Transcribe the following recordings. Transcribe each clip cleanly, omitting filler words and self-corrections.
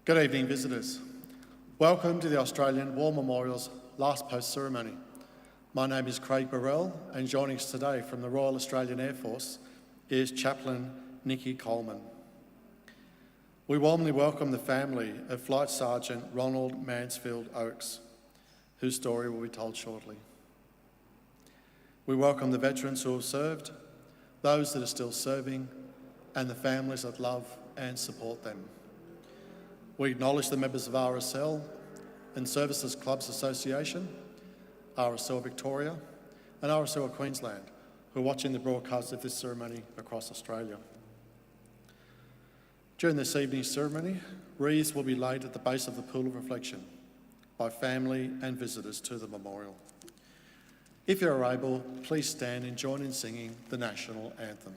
Good evening, visitors. Welcome to the Australian War Memorial's last post ceremony. My name is Craig Burrell, and joining us today from the Royal Australian Air Force is Chaplain Nikki Coleman. We warmly welcome the family of Flight Sergeant Ronald Mansfield Oakes, whose story will be told shortly. We welcome the veterans who have served, those that are still serving, and the families that love and support them. We acknowledge the members of RSL and Services Clubs Association, RSL Victoria, and RSL Queensland, who are watching the broadcast of this ceremony across Australia. During this evening's ceremony, wreaths will be laid at the base of the Pool of Reflection by family and visitors to the memorial. If you're able, please stand and join in singing the National Anthem.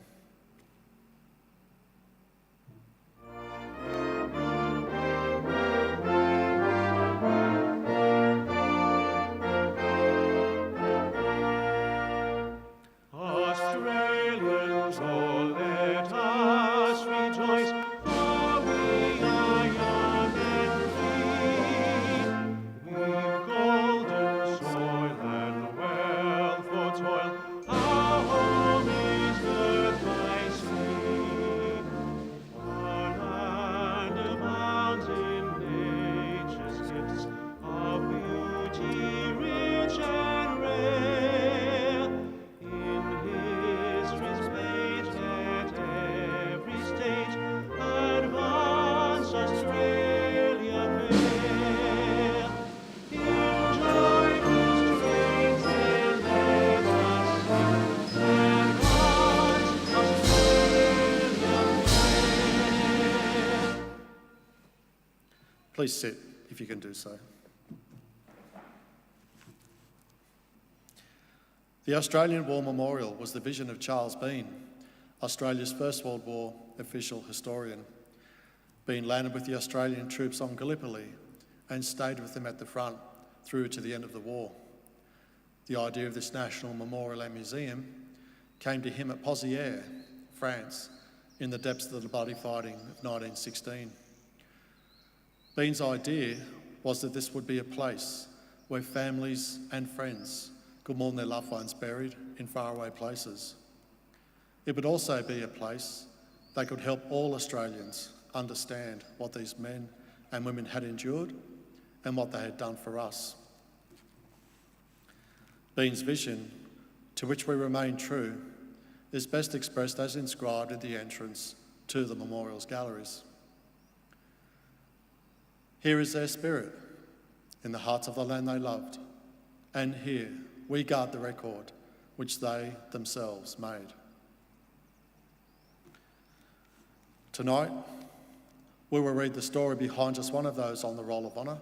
Please sit if you can do so. The Australian War Memorial was the vision of Charles Bean, Australia's First World War official historian. Bean landed with the Australian troops on Gallipoli and stayed with them at the front through to the end of the war. The idea of this national memorial and museum came to him at Pozières, France, in the depths of the bloody fighting of 1916. Bean's idea was that this would be a place where families and friends could mourn their loved ones buried in faraway places. It would also be a place that could help all Australians understand what these men and women had endured and what they had done for us. Bean's vision, to which we remain true, is best expressed as inscribed at the entrance to the memorial's galleries. Here is their spirit, in the hearts of the land they loved, and here we guard the record which they themselves made. Tonight, we will read the story behind just one of those on the Roll of Honour,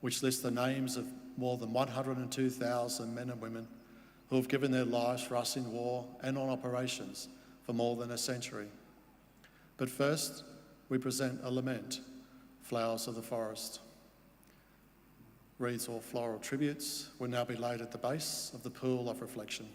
which lists the names of more than 102,000 men and women who have given their lives for us in war and on operations for more than a century. But first, we present a lament, Flowers of the Forest. Wreaths or floral tributes will now be laid at the base of the Pool of Reflection.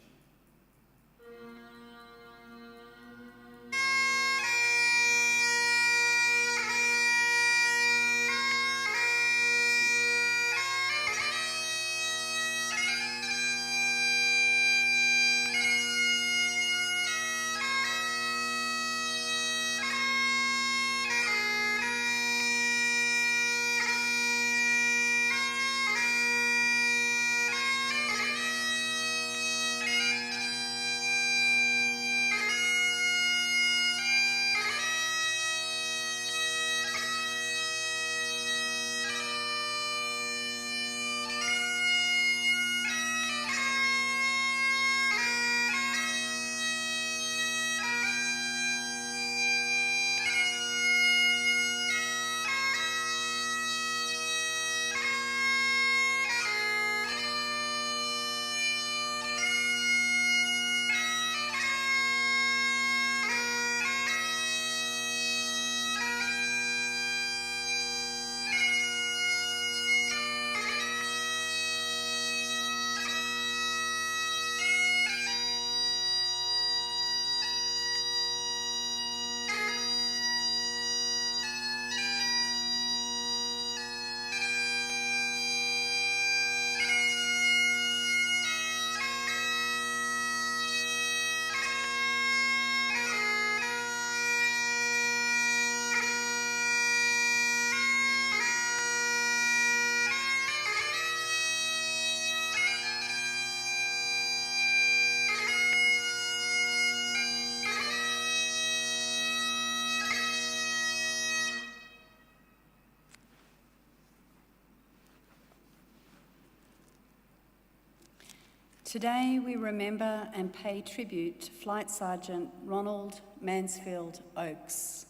Today we remember and pay tribute to Flight Sergeant Ronald Mansfield Oakes.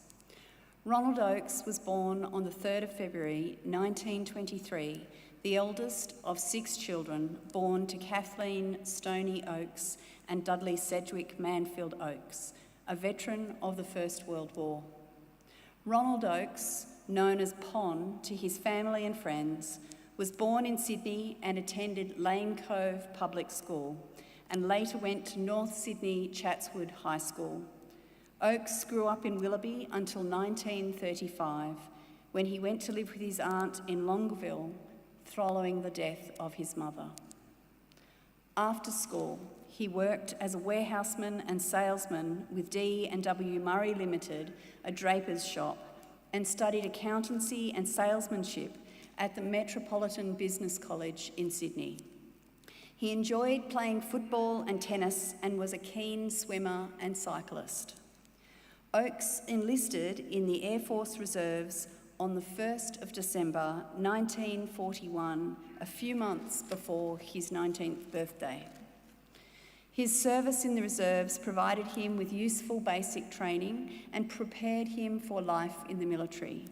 Ronald Oakes was born on the 3rd of February 1923, the eldest of 6 children born to Kathleen Stoney Oakes and Dudley Sedgwick Mansfield Oakes, a veteran of the First World War. Ronald Oakes, known as Pon to his family and friends, was born in Sydney and attended Lane Cove Public School, and later went to North Sydney Chatswood High School. Oakes grew up in Willoughby until 1935, when he went to live with his aunt in Longville following the death of his mother. After school, he worked as a warehouseman and salesman with D&W Murray Limited, a draper's shop, and studied accountancy and salesmanship at the Metropolitan Business College in Sydney. He enjoyed playing football and tennis and was a keen swimmer and cyclist. Oakes enlisted in the Air Force Reserves on the 1st of December 1941, a few months before his 19th birthday. His service in the reserves provided him with useful basic training and prepared him for life in the military.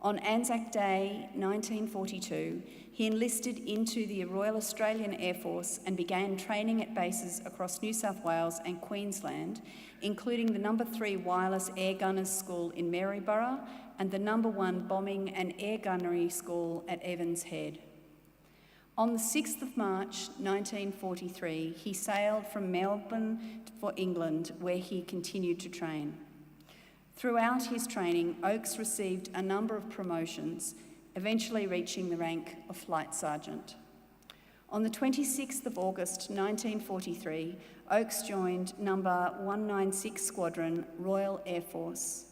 On Anzac Day 1942, he enlisted into the Royal Australian Air Force and began training at bases across New South Wales and Queensland, including the No. 3 Wireless Air Gunners School in Maryborough and the No. 1 Bombing and Air Gunnery School at Evans Head. On the 6th of March 1943, he sailed from Melbourne for England, where he continued to train. Throughout his training, Oakes received a number of promotions, eventually reaching the rank of Flight Sergeant. On the 26th of August 1943, Oakes joined No. 196 Squadron, Royal Air Force.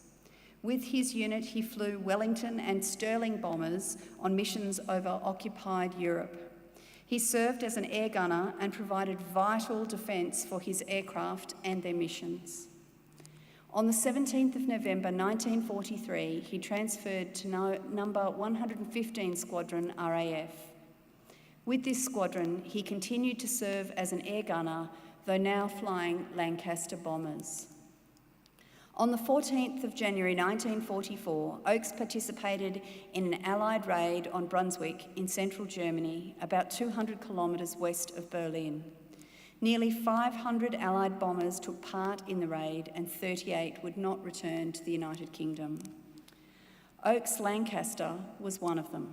With his unit, he flew Wellington and Stirling bombers on missions over occupied Europe. He served as an air gunner and provided vital defence for his aircraft and their missions. On the 17th of November 1943, he transferred to No. 115 Squadron, RAF. With this squadron, he continued to serve as an air gunner, though now flying Lancaster bombers. On the 14th of January 1944, Oakes participated in an Allied raid on Brunswick in central Germany, about 200 kilometres west of Berlin. Nearly 500 Allied bombers took part in the raid and 38 would not return to the United Kingdom. Oakes Lancaster was one of them.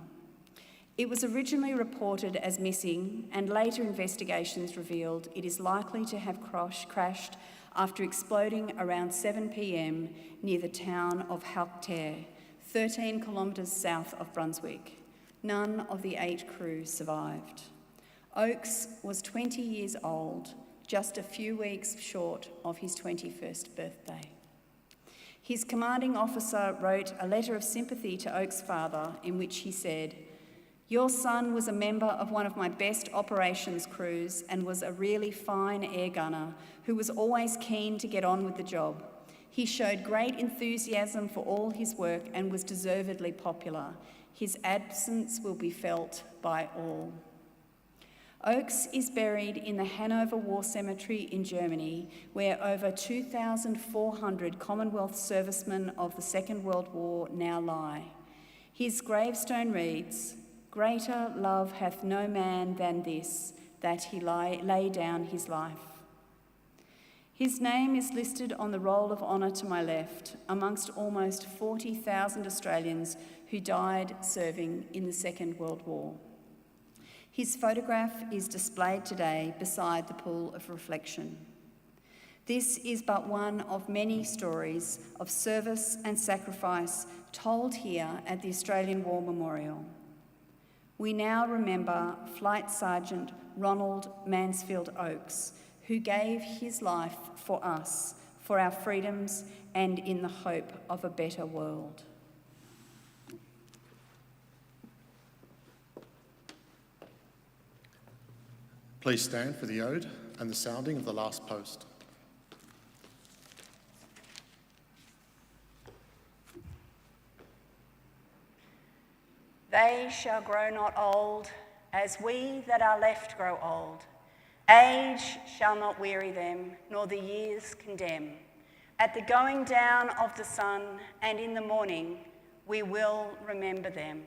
It was originally reported as missing, and later investigations revealed it is likely to have crashed after exploding around 7 p.m. near the town of Hautterre, 13 kilometres south of Brunswick. None of the 8 crew survived. Oakes was 20 years old, just a few weeks short of his 21st birthday. His commanding officer wrote a letter of sympathy to Oakes' father in which he said, "Your son was a member of one of my best operations crews and was a really fine air gunner who was always keen to get on with the job. He showed great enthusiasm for all his work and was deservedly popular. His absence will be felt by all." Oakes is buried in the Hanover War Cemetery in Germany, where over 2,400 Commonwealth servicemen of the Second World War now lie. His gravestone reads, "Greater love hath no man than this, that he lay down his life." His name is listed on the roll of honour to my left, amongst almost 40,000 Australians who died serving in the Second World War. His photograph is displayed today beside the pool of reflection. This is but one of many stories of service and sacrifice told here at the Australian War Memorial. We now remember Flight Sergeant Ronald Mansfield Oakes, who gave his life for us, for our freedoms, and in the hope of a better world. Please stand for the ode and the sounding of the last post. They shall grow not old, as we that are left grow old, Age shall not weary them, nor the years condemn. At the going down of the sun and in the morning, we will remember them.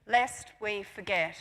Lest we forget.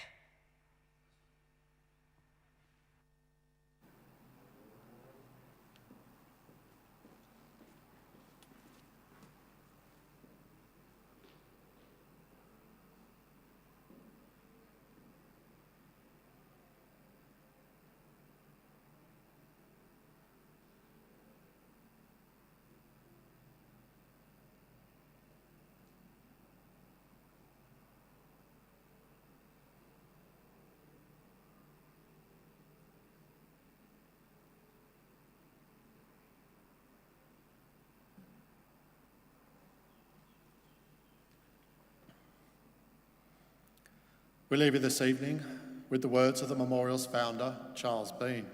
We leave you this evening with the words of the memorial's founder, Charles Bean.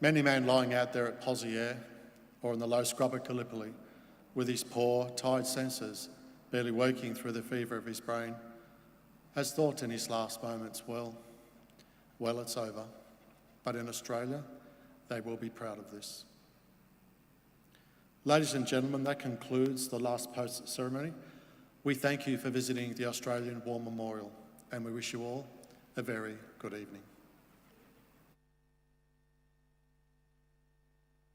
Many man lying out there at Poziere or in the low scrub at Gallipoli with his poor, tired senses barely working through the fever of his brain, has thought in his last moments, well, it's over. But in Australia, they will be proud of this. Ladies and gentlemen, that concludes the last post ceremony. We thank you for visiting the Australian War Memorial, and we wish you all a very good evening.